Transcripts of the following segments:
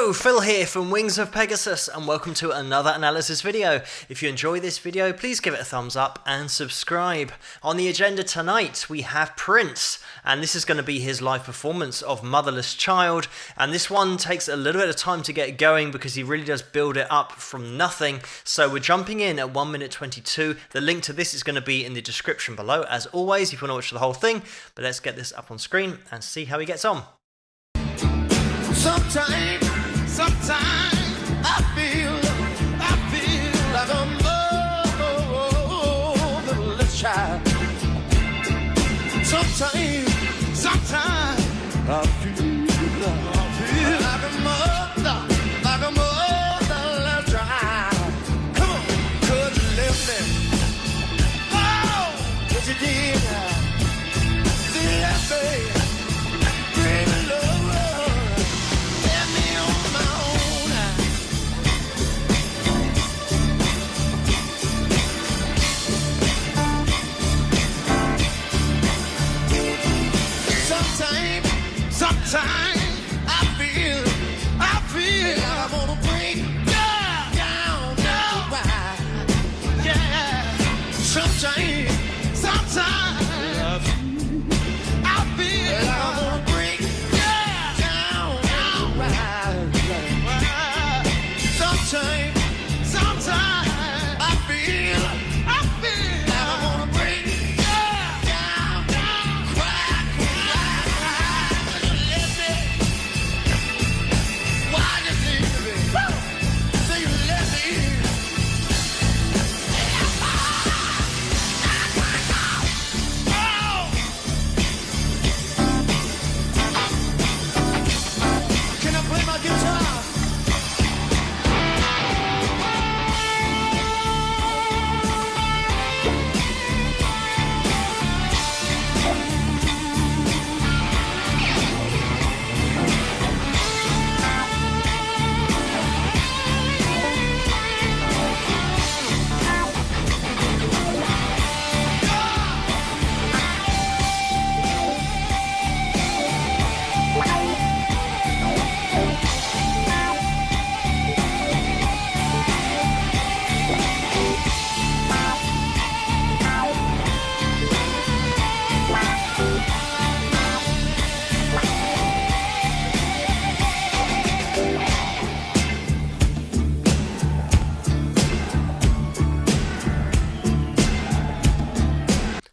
Hello, Phil here from Wings of Pegasus, and welcome to another analysis video. If you enjoy this video, please give it a thumbs up and subscribe. On the agenda tonight, we have Prince, and this is going to be his live performance of Motherless Child, and this one takes a little bit of time to get going because he really does build it up from nothing. So we're jumping in at 1 minute 22. The link to this is going to be in the description below, as always, if you want to watch the whole thing. But let's get this up on screen and see how he gets on. Sometimes I feel like a motherless child. Sometimes I feel like a motherless child. Come on, could you lift me? Oh, yes you did. See, left me. Sometimes I feel like I'm gonna break down. Yeah. Sometimes I feel like I'm gonna break down. Sometimes I feel like I'm gonna break down. Cry.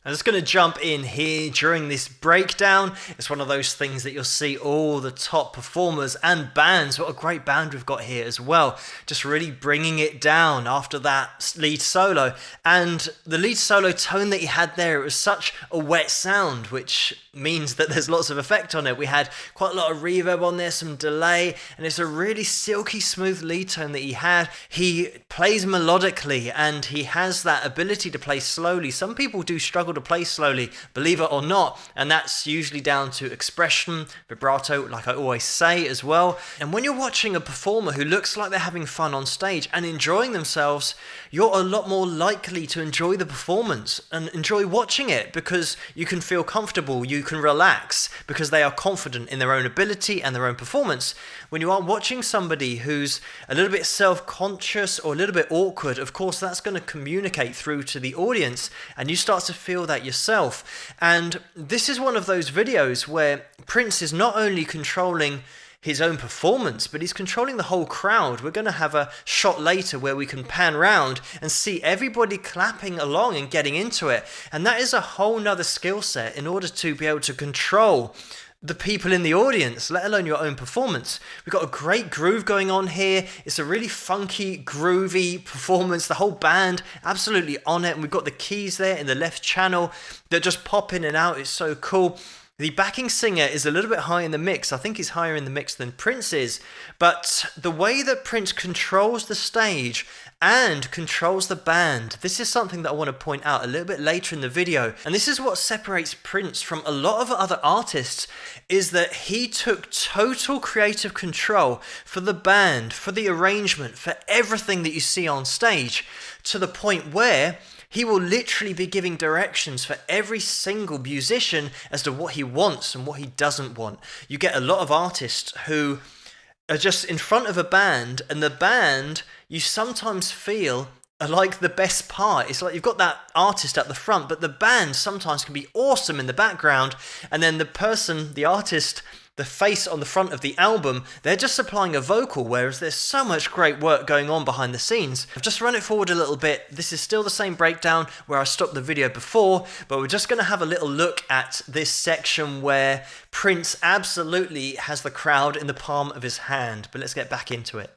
I'm just going to jump in here during this breakdown. It's one of those things that you'll see all the top performers and bands. What a great band we've got here as well. Just really bringing it down after that lead solo. And the lead solo tone that he had there, it was such a wet sound, which means that there's lots of effect on it. We had quite a lot of reverb on there, some delay, and it's a really silky smooth lead tone that he had. He plays melodically and he has that ability to play slowly. Some people do struggle to play slowly, believe it or not, and that's usually down to expression, vibrato, like I always say as well. And when you're watching a performer who looks like they're having fun on stage and enjoying themselves, you're a lot more likely to enjoy the performance and enjoy watching it because you can feel comfortable, you can relax because they are confident in their own ability and their own performance. When you are watching somebody who's a little bit self-conscious or a little bit awkward, of course that's going to communicate through to the audience and you start to feel that yourself. And this is one of those videos where Prince is not only controlling his own performance, but he's controlling the whole crowd. We're going to have a shot later where we can pan round and see everybody clapping along and getting into it. And that is a whole nother skill set in order to be able to control the people in the audience, let alone your own performance. We've got a great groove going on here. It's a really funky, groovy performance. The whole band absolutely on it. And we've got the keys there in the left channel that just pop in and out. It's so cool. The backing singer is a little bit high in the mix. I think he's higher in the mix than Prince is. But the way that Prince controls the stage and controls the band, this is something that I want to point out a little bit later in the video. And this is what separates Prince from a lot of other artists, is that he took total creative control for the band, for the arrangement, for everything that you see on stage, to the point where he will literally be giving directions for every single musician as to what he wants and what he doesn't want. You get a lot of artists who are just in front of a band, and the band you sometimes feel are like the best part. It's like you've got that artist at the front, but the band sometimes can be awesome in the background, and then the artist, the face on the front of the album, they're just supplying a vocal, whereas there's so much great work going on behind the scenes. I've just run it forward a little bit. This is still the same breakdown where I stopped the video before, but we're just going to have a little look at this section where Prince absolutely has the crowd in the palm of his hand. But let's get back into it.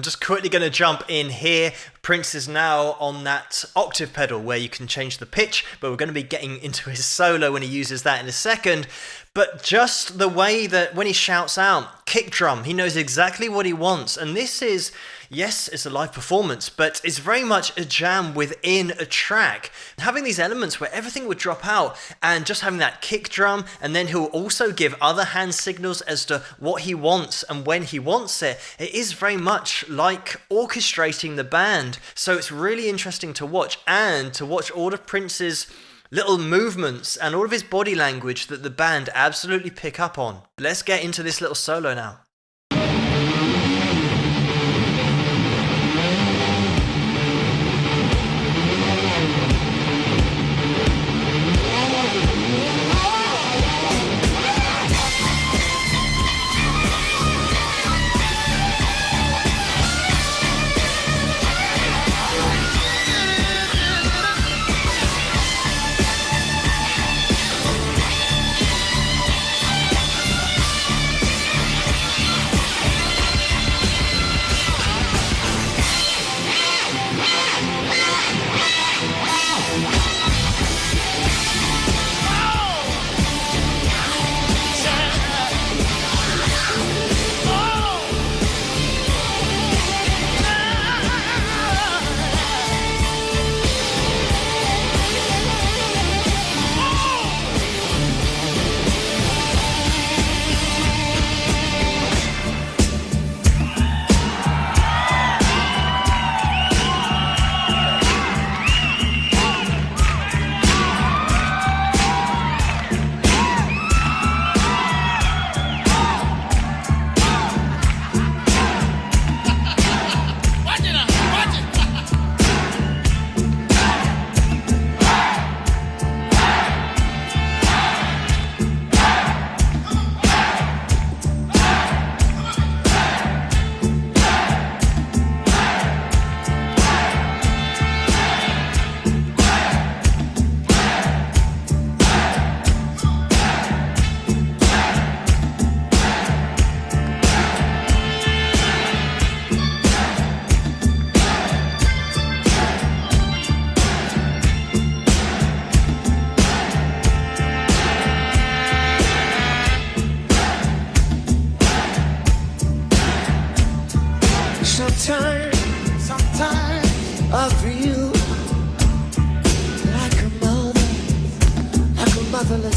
Just quickly going to jump in here. Prince is now on that octave pedal where you can change the pitch, but we're going to be getting into his solo when he uses that in a second. But just the way that when he shouts out kick drum, he knows exactly what he wants. And this is, yes, it's a live performance, but it's very much a jam within a track. Having these elements where everything would drop out and just having that kick drum, and then he'll also give other hand signals as to what he wants and when he wants it. It is very much like orchestrating the band. So it's really interesting to watch, and to watch all of Prince's little movements and all of his body language that the band absolutely pick up on. Let's get into this little solo now.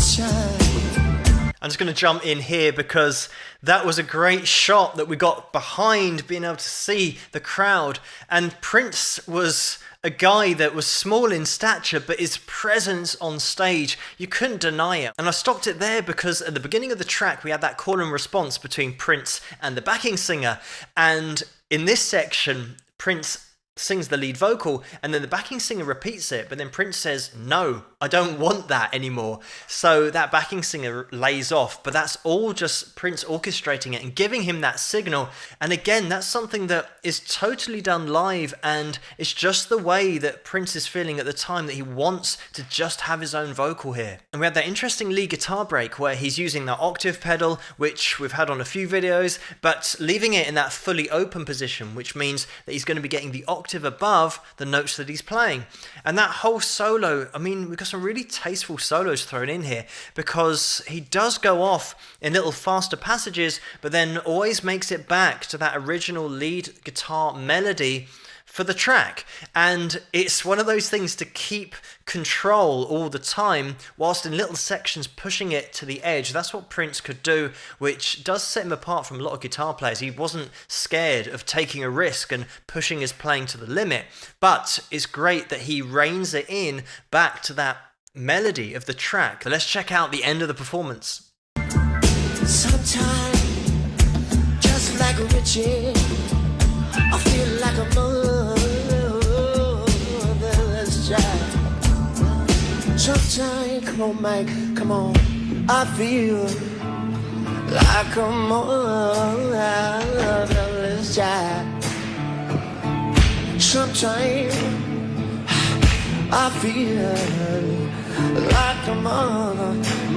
motherless child. I'm just going to jump in here because that was a great shot that we got behind, being able to see the crowd. And Prince was a guy that was small in stature, but his presence on stage, you couldn't deny it. And I stopped it there because at the beginning of the track, we had that call and response between Prince and the backing singer. And in this section, Prince sings the lead vocal, and then the backing singer repeats it, but then Prince says, no, I don't want that anymore. So that backing singer lays off, but that's all just Prince orchestrating it and giving him that signal. And again, that's something that is totally done live, and it's just the way that Prince is feeling at the time, that he wants to just have his own vocal here. And we had that interesting lead guitar break where he's using that octave pedal, which we've had on a few videos, but leaving it in that fully open position, which means that he's going to be getting the octave above the notes that he's playing. And that whole solo, I mean, we've got some really tasteful solos thrown in here, because he does go off in little faster passages, but then always makes it back to that original lead guitar melody for the track. And it's one of those things to keep control all the time, whilst in little sections pushing it to the edge. That's what Prince could do, which does set him apart from a lot of guitar players. He wasn't scared of taking a risk and pushing his playing to the limit, but it's great that he reins it in back to that melody of the track. So let's check out the end of the performance. Sometimes, just like Richie, I feel like a motherless child. Sometimes, come on, Mike, come on, I feel like a motherless child. Sometimes I feel like a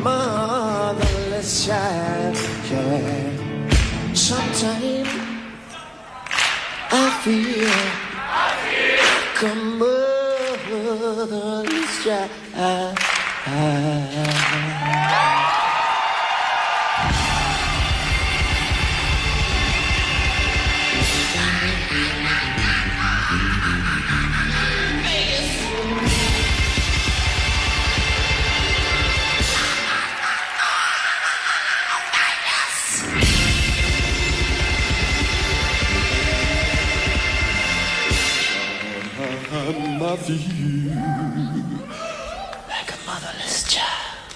motherless child. Yeah. Sometimes I feel like a motherless child. I feel like a motherless child.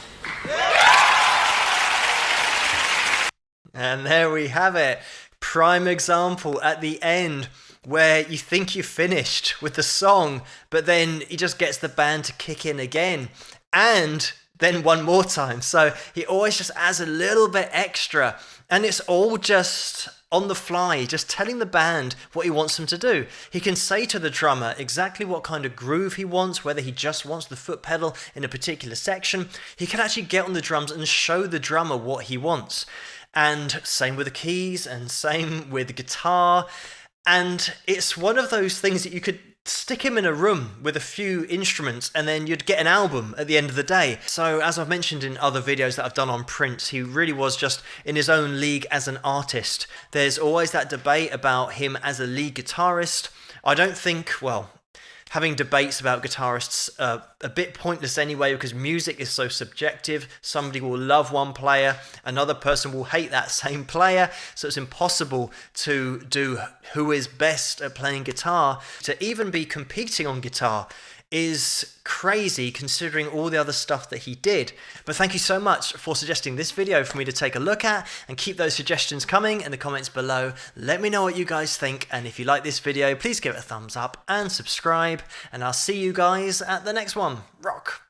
And there we have it. Prime example at the end where you think you've finished with the song, but then he just gets the band to kick in again. And then one more time. So he always just adds a little bit extra. And it's all just on the fly, just telling the band what he wants them to do. He can say to the drummer exactly what kind of groove he wants, whether he just wants the foot pedal in a particular section. He can actually get on the drums and show the drummer what he wants. And same with the keys, and same with the guitar. And it's one of those things that you could stick him in a room with a few instruments and then you'd get an album at the end of the day. So as I've mentioned in other videos that I've done on Prince, he really was just in his own league as an artist. There's always that debate about him as a lead guitarist. I don't think, well, having debates about guitarists a bit pointless anyway, because music is so subjective. Somebody will love one player, another person will hate that same player, so it's impossible to do who is best at playing guitar. To even be competing on guitar is crazy considering all the other stuff that he did. But thank you so much for suggesting this video for me to take a look at, and keep those suggestions coming in the comments below. Let me know what you guys think, and if you like this video, please give it a thumbs up and subscribe, and I'll see you guys at the next one. Rock!